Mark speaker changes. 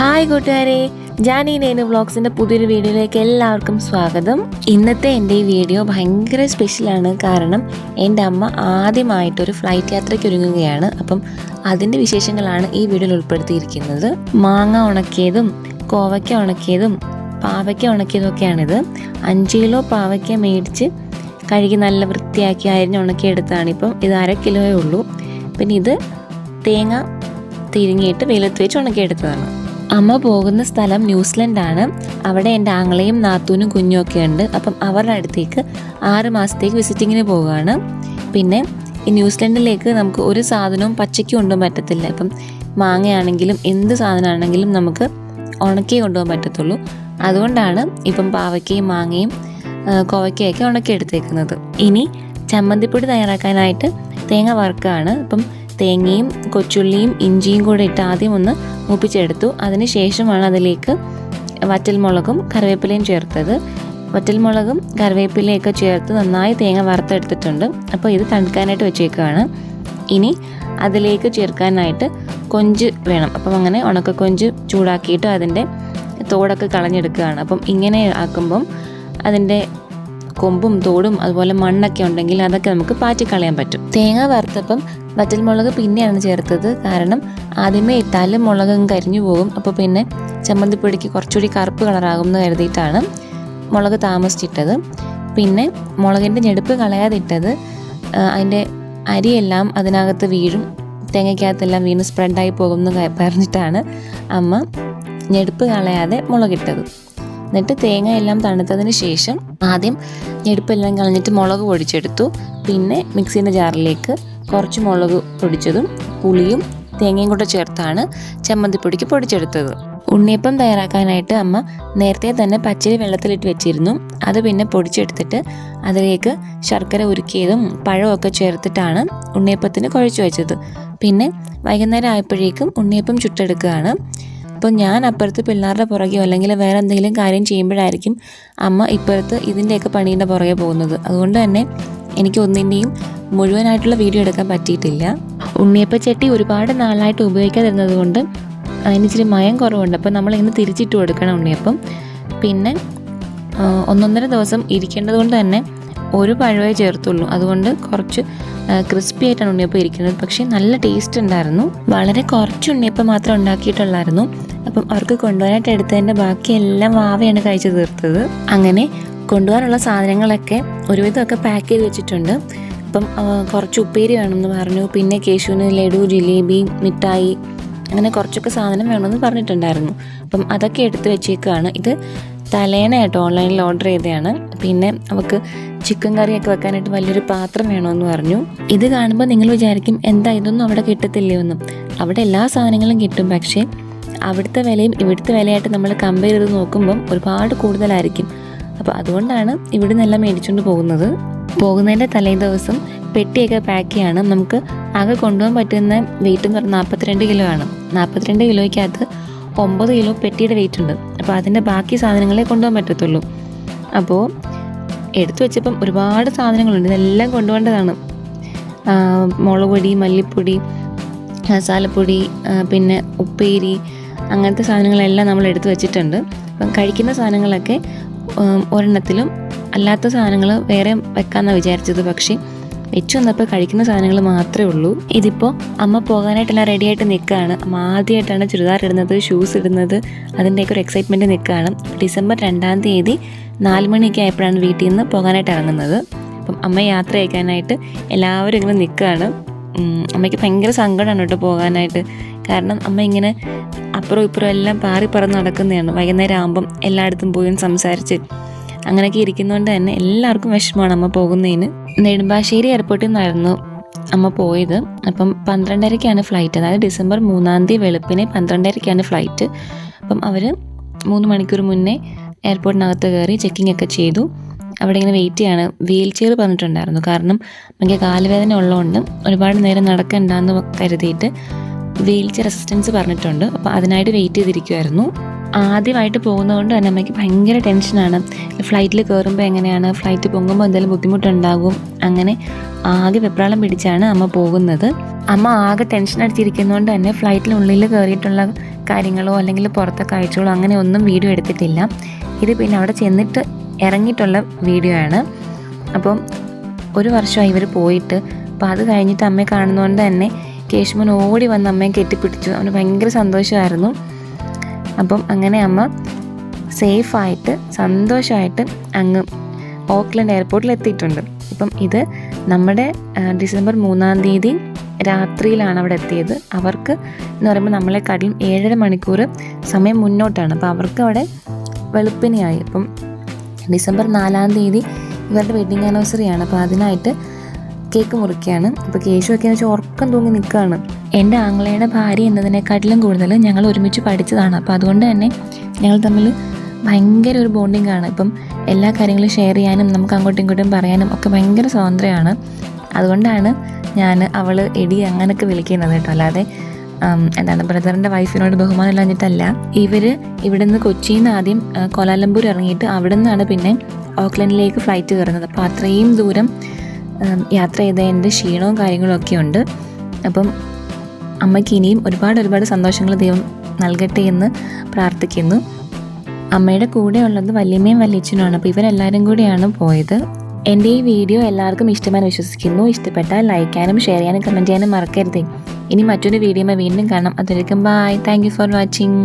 Speaker 1: Hi കൂട്ടുകാരെ, ജാനി നേനു വ്ളോഗ്സിൻ്റെ പുതിയൊരു വീഡിയോയിലേക്ക് എല്ലാവർക്കും സ്വാഗതം. ഇന്നത്തെ എൻ്റെ ഈ വീഡിയോ ഭയങ്കര സ്പെഷ്യലാണ്. കാരണം എൻ്റെ അമ്മ ആദ്യമായിട്ടൊരു ഫ്ലൈറ്റ് യാത്രയ്ക്ക് ഒരുങ്ങുകയാണ്. അപ്പം അതിൻ്റെ വിശേഷങ്ങളാണ് ഈ വീഡിയോയിൽ ഉൾപ്പെടുത്തിയിരിക്കുന്നത്. മാങ്ങ ഉണക്കിയതും കോവയ്ക്ക ഉണക്കിയതും പാവയ്ക്ക ഉണക്കിയതൊക്കെയാണിത്. 5 കിലോ പാവയ്ക്ക മേടിച്ച് കഴുകി നല്ല വൃത്തിയാക്കി അരിഞ്ഞ് ഉണക്കിയെടുത്താണ്. ഇപ്പം ഇത് 1/2 കിലോയേ ഉള്ളൂ. പിന്നെ ഇത് തേങ്ങ തിരിങ്ങിയിട്ട് വെയിലത്ത് വെച്ച് ഉണക്കിയെടുത്തതാണ്. അമ്മ പോകുന്ന സ്ഥലം ന്യൂസിലൻഡാണ്. അവിടെ എൻ്റെ ആങ്ങളെയും നാത്തൂനും കുഞ്ഞുമൊക്കെ ഉണ്ട്. അപ്പം അവരുടെ അടുത്തേക്ക് 6 മാസത്തേക്ക് വിസിറ്റിങ്ങിന് പോവുകയാണ്. പിന്നെ ഈ ന്യൂസിലൻഡിലേക്ക് നമുക്ക് ഒരു സാധനവും പച്ചയ്ക്ക് കൊണ്ടുപോകാൻ പറ്റത്തില്ല. ഇപ്പം മാങ്ങയാണെങ്കിലും എന്ത് സാധനമാണെങ്കിലും നമുക്ക് ഉണക്കി കൊണ്ടുപോകാൻ പറ്റത്തുള്ളൂ. അതുകൊണ്ടാണ് ഇപ്പം പാവയ്ക്കയും മാങ്ങയും കോവയ്ക്കയൊക്കെ ഉണക്കിയെടുത്തേക്കുന്നത്. ഇനി ചമ്മന്തിപ്പൊടി തയ്യാറാക്കാനായിട്ട് തേങ്ങ വറുക്കുകയാണ്. അപ്പം തേങ്ങയും കൊച്ചുള്ളിയും ഇഞ്ചിയും കൂടെ ഇട്ട് ആദ്യം ഒന്ന് മൂപ്പിച്ചെടുത്തു. അതിന് ശേഷമാണ് അതിലേക്ക് വറ്റൽമുളകും കറിവേപ്പിലയും ചേർത്തത്. വറ്റൽമുളകും കറിവേപ്പിലയൊക്കെ ചേർത്ത് നന്നായി തേങ്ങ വറുത്തെടുത്തിട്ടുണ്ട്. അപ്പോൾ ഇത് തണുക്കാനായിട്ട് വെച്ചേക്കുകയാണ്. ഇനി അതിലേക്ക് ചേർക്കാനായിട്ട് കൊഞ്ച് വേണം. അപ്പം അങ്ങനെ ഉണക്കക്കൊഞ്ച് ചൂടാക്കിയിട്ട് അതിൻ്റെ തോടൊക്കെ കളഞ്ഞെടുക്കുകയാണ്. അപ്പം ഇങ്ങനെ ആക്കുമ്പം അതിൻ്റെ കൊമ്പും തോടും അതുപോലെ മണ്ണൊക്കെ ഉണ്ടെങ്കിൽ അതൊക്കെ നമുക്ക് പാറ്റിക്കളയാൻ പറ്റും. തേങ്ങ വറുത്തപ്പം വറ്റൽമുളക് പിന്നെയാണ് ചേർത്തത്. കാരണം ആദ്യമേ ഇട്ടാൽ മുളക് കരിഞ്ഞു പോകും. അപ്പോൾ പിന്നെ ചമ്മന്തിപ്പൊടിക്ക് കുറച്ചുകൂടി കറുപ്പ് കളറാകും എന്ന് കരുതിയിട്ടാണ് മുളക് താമസിച്ചിട്ടത്. പിന്നെ മുളകിൻ്റെ ഞെടുപ്പ് കളയാതിട്ടത് അതിൻ്റെ അരിയെല്ലാം അതിനകത്ത് വീഴും, തേങ്ങയ്ക്കകത്തെല്ലാം വീണ് സ്പ്രെഡായി പോകുമെന്ന് പറഞ്ഞിട്ടാണ് അമ്മ ഞെടുപ്പ് കളയാതെ മുളകിട്ടത്. എന്നിട്ട് തേങ്ങ എല്ലാം തണുത്തതിന് ശേഷം ആദ്യം ഞെടുപ്പെല്ലാം കളഞ്ഞിട്ട് മുളക് പൊടിച്ചെടുത്തു. പിന്നെ മിക്സിൻ്റെ ജാറിലേക്ക് കുറച്ച് മുളക് പൊടിച്ചതും പുളിയും തേങ്ങയും കൂടെ ചേർത്താണ് ചമ്മന്തിപ്പൊടിക്ക് പൊടിച്ചെടുത്തത്. ഉണ്ണിയപ്പം തയ്യാറാക്കാനായിട്ട് അമ്മ നേരത്തെ തന്നെ പച്ചരി വെള്ളത്തിലിട്ട് വെച്ചിരുന്നു. അത് പിന്നെ പൊടിച്ചെടുത്തിട്ട് അതിലേക്ക് ശർക്കര ഉരുക്കിയതും പഴമൊക്കെ ചേർത്തിട്ടാണ് ഉണ്ണിയപ്പത്തിന് കുഴച്ച് വെച്ചത്. പിന്നെ വൈകുന്നേരം ആയപ്പോഴേക്കും ഉണ്ണിയപ്പം ചുട്ടെടുക്കുകയാണ്. അപ്പോൾ ഞാൻ അപ്പുറത്ത് പിള്ളേരുടെ പുറകെയോ അല്ലെങ്കിൽ വേറെ എന്തെങ്കിലും കാര്യം ചെയ്യുമ്പോഴായിരിക്കും അമ്മ ഇപ്പുറത്ത് ഇതിൻ്റെയൊക്കെ പണീൻ്റെ പുറകെ പോകുന്നത്. അതുകൊണ്ട് തന്നെ എനിക്ക് ഒന്നിൻ്റെയും മുഴുവനായിട്ടുള്ള വീഡിയോ എടുക്കാൻ പറ്റിയിട്ടില്ല. ഉണ്ണിയപ്പച്ചട്ടി ഒരുപാട് നാളായിട്ട് ഉപയോഗിക്കാതിരുന്നത് കൊണ്ട് അതിനിച്ചിരി മയം കുറവുണ്ട്. അപ്പോൾ നമ്മളിങ്ങനെ തിരിച്ചിട്ട് കൊടുക്കണം ഉണ്ണിയപ്പം. പിന്നെ 1-1.5 ദിവസം ഇരിക്കേണ്ടത് കൊണ്ട് തന്നെ ഒരു പഴവേ ചേർത്തുള്ളൂ. അതുകൊണ്ട് കുറച്ച് ക്രിസ്പി ആയിട്ടാണ് ഉണ്ണിയപ്പം ഇരിക്കുന്നത്. പക്ഷേ നല്ല ടേസ്റ്റ് ഉണ്ടായിരുന്നു. വളരെ കുറച്ച് ഉണ്ണിയപ്പം മാത്രം ഉണ്ടാക്കിയിട്ടുള്ളായിരുന്നു. അപ്പം അവർക്ക് കൊണ്ടുപോകാനായിട്ട് എടുത്തതിൻ്റെ ബാക്കിയെല്ലാം വാവയാണ് കഴിച്ചു തീർത്തത്. അങ്ങനെ കൊണ്ടുപോകാനുള്ള സാധനങ്ങളൊക്കെ ഒരുവിധമൊക്കെ പാക്ക് ചെയ്ത് വെച്ചിട്ടുണ്ട്. അപ്പം കുറച്ച് ഉപ്പേരി വേണമെന്ന് പറഞ്ഞു. പിന്നെ കേശുവിന് ലഡു, ജിലേബി, മിഠായി അങ്ങനെ കുറച്ചൊക്കെ സാധനം വേണമെന്ന് പറഞ്ഞിട്ടുണ്ടായിരുന്നു. അപ്പം അതൊക്കെ എടുത്ത് വെച്ചേക്കാണ്. ഇത് തലേനായിട്ട് ഓൺലൈനിൽ ഓർഡർ ചെയ്തതാണ്. പിന്നെ അവൾക്ക് ചിക്കൻ കറിയൊക്കെ വെക്കാനായിട്ട് വലിയൊരു പാത്രം വേണമെന്ന് പറഞ്ഞു. ഇത് കാണുമ്പോൾ നിങ്ങൾ വിചാരിക്കും എന്താ ഇതൊന്നും അവിടെ കിട്ടത്തില്ലയൊന്നും. അവിടെ എല്ലാ സാധനങ്ങളും കിട്ടും. പക്ഷേ അവിടുത്തെ വിലയും ഇവിടുത്തെ വിലയായിട്ട് നമ്മൾ കമ്പയർ ചെയ്ത് നോക്കുമ്പം ഒരുപാട് കൂടുതലായിരിക്കും. അപ്പോൾ അതുകൊണ്ടാണ് ഇവിടെ നിന്നെല്ലാം മേടിച്ചുകൊണ്ട് പോകുന്നതിൻ്റെ തലേ ദിവസം പെട്ടിയൊക്കെ പാക്ക് ചെയ്യണം. നമുക്ക് ആകെ കൊണ്ടുപോകാൻ പറ്റുന്ന വെയിറ്റ് എന്ന് പറഞ്ഞാൽ 42 കിലോ ആണ്. 42 കിലോയ്ക്കകത്ത് 9 കിലോ പെട്ടിയുടെ വെയിറ്റ് ഉണ്ട്. അപ്പോൾ അതിൻ്റെ ബാക്കി സാധനങ്ങളെ കൊണ്ടുപോകാൻ പറ്റത്തുള്ളൂ. അപ്പോൾ എടുത്തു വെച്ചപ്പം ഒരുപാട് സാധനങ്ങളുണ്ട്. ഇതെല്ലാം കൊണ്ടുപോകേണ്ടതാണ്. മുളക് പൊടി, മല്ലിപ്പൊടി, മസാലപ്പൊടി, പിന്നെ ഉപ്പേരി അങ്ങനത്തെ സാധനങ്ങളെല്ലാം നമ്മൾ എടുത്തു വെച്ചിട്ടുണ്ട്. അപ്പം കഴിക്കുന്ന സാധനങ്ങളൊക്കെ ഒരെണ്ണത്തിലും അല്ലാത്ത സാധനങ്ങൾ വേറെ വെക്കാമെന്നാണ് വിചാരിച്ചത്. പക്ഷേ വെച്ച് വന്നപ്പോൾ കഴിക്കുന്ന സാധനങ്ങൾ മാത്രമേ ഉള്ളൂ. ഇതിപ്പോൾ അമ്മ പോകാനായിട്ടെല്ലാം റെഡിയായിട്ട് നിൽക്കുകയാണ്. അമ്മ ആദ്യമായിട്ടാണ് ചുരിദാർ ഇടുന്നത്, ഷൂസ് ഇടുന്നത്. അതിൻ്റെയൊക്കെ ഒരു എക്സൈറ്റ്മെൻറ്റ് നിൽക്കുകയാണ്. ഡിസംബർ 2-ാം തീയതി 4 മണിയൊക്കെ ആയപ്പോഴാണ് വീട്ടിൽ നിന്ന് പോകാനായിട്ട് ഇറങ്ങുന്നത്. അപ്പം അമ്മ യാത്ര അയക്കാനായിട്ട് എല്ലാവരും ഇങ്ങനെ നിൽക്കുകയാണ്. അമ്മയ്ക്ക് ഭയങ്കര സങ്കടമാണ് കേട്ടോ പോകാനായിട്ട്. കാരണം അമ്മ ഇങ്ങനെ അപ്പുറം ഇപ്പുറം എല്ലാം പാറി പറന്ന് നടക്കുന്നതാണ്. വൈകുന്നേരം ആകുമ്പം എല്ലായിടത്തും പോയി സംസാരിച്ച് അങ്ങനെയൊക്കെ ഇരിക്കുന്നതുകൊണ്ട് തന്നെ എല്ലാവർക്കും വിഷമമാണ് അമ്മ പോകുന്നതിന്. നെടുമ്പാശ്ശേരി എയർപോർട്ടിൽ നിന്നായിരുന്നു അമ്മ പോയത്. അപ്പം 12:30-ക്കാണ് ഫ്ലൈറ്റ്. അതായത് ഡിസംബർ 3-ാം തീയതി വെളുപ്പിനെ 12:30-ക്കാണ് ഫ്ലൈറ്റ്. അപ്പം അവർ 3 മണിക്കൂർ മുന്നേ എയർപോർട്ടിനകത്ത് കയറി ചെക്കിംഗ് ഒക്കെ ചെയ്തു. അവിടെ ഇങ്ങനെ വെയിറ്റ് ചെയ്യാണ്. വീൽ ചെയർ പറഞ്ഞിട്ടുണ്ടായിരുന്നു. കാരണം എനിക്ക് കാലുവേദന ഉള്ളതുകൊണ്ട് ഒരുപാട് നേരം നടക്കണ്ടെന്ന് കരുതിയിട്ട് വീൽ ചെയർ അസിസ്റ്റൻസ് പറഞ്ഞിട്ടുണ്ട്. അപ്പോൾ അതിനായിട്ട് വെയിറ്റ് ചെയ്തിരിക്കുമായിരുന്നു. ആദ്യമായിട്ട് പോകുന്നതുകൊണ്ട് തന്നെ അമ്മയ്ക്ക് ഭയങ്കര ടെൻഷനാണ്. ഫ്ലൈറ്റിൽ കയറുമ്പോൾ എങ്ങനെയാണ്, ഫ്ലൈറ്റ് പൊങ്ങുമ്പോൾ എന്തെങ്കിലും ബുദ്ധിമുട്ടുണ്ടാകും, അങ്ങനെ ആകെ വെപ്രാളം പിടിച്ചാണ് അമ്മ പോകുന്നത്. അമ്മ ആകെ ടെൻഷൻ അടിച്ചിരിക്കുന്നതുകൊണ്ട് തന്നെ ഫ്ലൈറ്റിനുള്ളിൽ കയറിയിട്ടുള്ള കാര്യങ്ങളോ അല്ലെങ്കിൽ പുറത്തെ കാഴ്ചകളോ അങ്ങനെ ഒന്നും വീഡിയോ എടുത്തിട്ടില്ല. ഇത് പിന്നെ അവിടെ ചെന്നിട്ട് ഇറങ്ങിയിട്ടുള്ള വീഡിയോ ആണ്. അപ്പം 1 വർഷമായി ഇവർ പോയിട്ട്. അപ്പോൾ അത് കഴിഞ്ഞിട്ട് അമ്മയെ കാണുന്നതുകൊണ്ട് തന്നെ കേശുമോൻ ഓടി വന്ന് അമ്മയെ കെട്ടിപ്പിടിച്ചു. അവന് ഭയങ്കര സന്തോഷമായിരുന്നു. അപ്പം അങ്ങനെ അമ്മ സേഫായിട്ട് സന്തോഷമായിട്ട് അങ്ങ് ഓക്ലൻഡ് എയർപോർട്ടിൽ എത്തിയിട്ടുണ്ട്. ഇപ്പം ഇത് നമ്മുടെ ഡിസംബർ 3-ാം തീയതി രാത്രിയിലാണ് അവിടെ എത്തിയത്. അവർക്ക് എന്ന് പറയുമ്പോൾ നമ്മളെക്കാട്ടിലും 7.5 മണിക്കൂർ സമയം മുന്നോട്ടാണ്. അപ്പോൾ അവർക്ക് അവിടെ വെളുപ്പിനെയായി. അപ്പം ഡിസംബർ 4-ാം തീയതി ഇവരുടെ വെഡ്ഡിങ് ആനിവേഴ്സറിയാണ്. അപ്പോൾ അതിനായിട്ട് കേക്ക് മുറിക്കുകയാണ്. അപ്പോൾ കേശുവൊക്കെ എന്ന് വെച്ചാൽ ഉറക്കം തൂങ്ങി നിൽക്കുകയാണ്. എൻ്റെ ആങ്ങളയുടെ ഭാര്യ എന്നതിനെക്കാട്ടിലും കൂടുതൽ ഞങ്ങൾ ഒരുമിച്ച് പഠിച്ചതാണ്. അപ്പോൾ അതുകൊണ്ട് തന്നെ ഞങ്ങൾ തമ്മിൽ ഭയങ്കര ഒരു ബോണ്ടിങ് ആണ്. ഇപ്പം എല്ലാ കാര്യങ്ങളും ഷെയർ ചെയ്യാനും നമുക്ക് അങ്ങോട്ടും ഇങ്ങോട്ടും പറയാനും ഒക്കെ ഭയങ്കര സ്വാതന്ത്ര്യമാണ്. അതുകൊണ്ടാണ് ഞാൻ അവൾ എടി അങ്ങനെയൊക്കെ വിളിക്കുന്നത് കേട്ടോ. അല്ലാതെ എന്താണ് ബ്രദറിൻ്റെ വൈഫിനോട് ബഹുമാനം ഇല്ലാഞ്ഞിട്ടല്ല. ഇവർ ഇവിടെ നിന്ന് കൊച്ചിയിൽ നിന്ന് ആദ്യം കോലാലംപൂർ ഇറങ്ങിയിട്ട് അവിടെ നിന്നാണ് പിന്നെ ഓക്ലൻഡിലേക്ക് ഫ്ലൈറ്റ് കയറുന്നത്. അപ്പോൾ അത്രയും ദൂരം യാത്ര ചെയ്തതിൻ്റെ ക്ഷീണവും കാര്യങ്ങളും ഒക്കെ ഉണ്ട്. അപ്പം അമ്മയ്ക്ക് ഇനിയും ഒരുപാട് സന്തോഷങ്ങൾ ദൈവം നൽകട്ടെ എന്ന് പ്രാർത്ഥിക്കുന്നു. അമ്മയുടെ കൂടെ ഉള്ളത് വല്യമ്മയും വല്യച്ഛനുമാണ്. അപ്പോൾ ഇവരെല്ലാവരും കൂടിയാണ് പോയത്. എൻ്റെ ഈ വീഡിയോ എല്ലാവർക്കും ഇഷ്ടമായി വിശ്വസിക്കുന്നു. ഇഷ്ടപ്പെട്ടാൽ ലൈക്ക് ചെയ്യാനും ഷെയർ ചെയ്യാനും കമൻറ്റ് ചെയ്യാനും മറക്കരുത്. ഇനി മറ്റൊരു വീഡിയോയുമായി വീണ്ടും കാണാം. അതുവരെയും bye. Thank you for watching.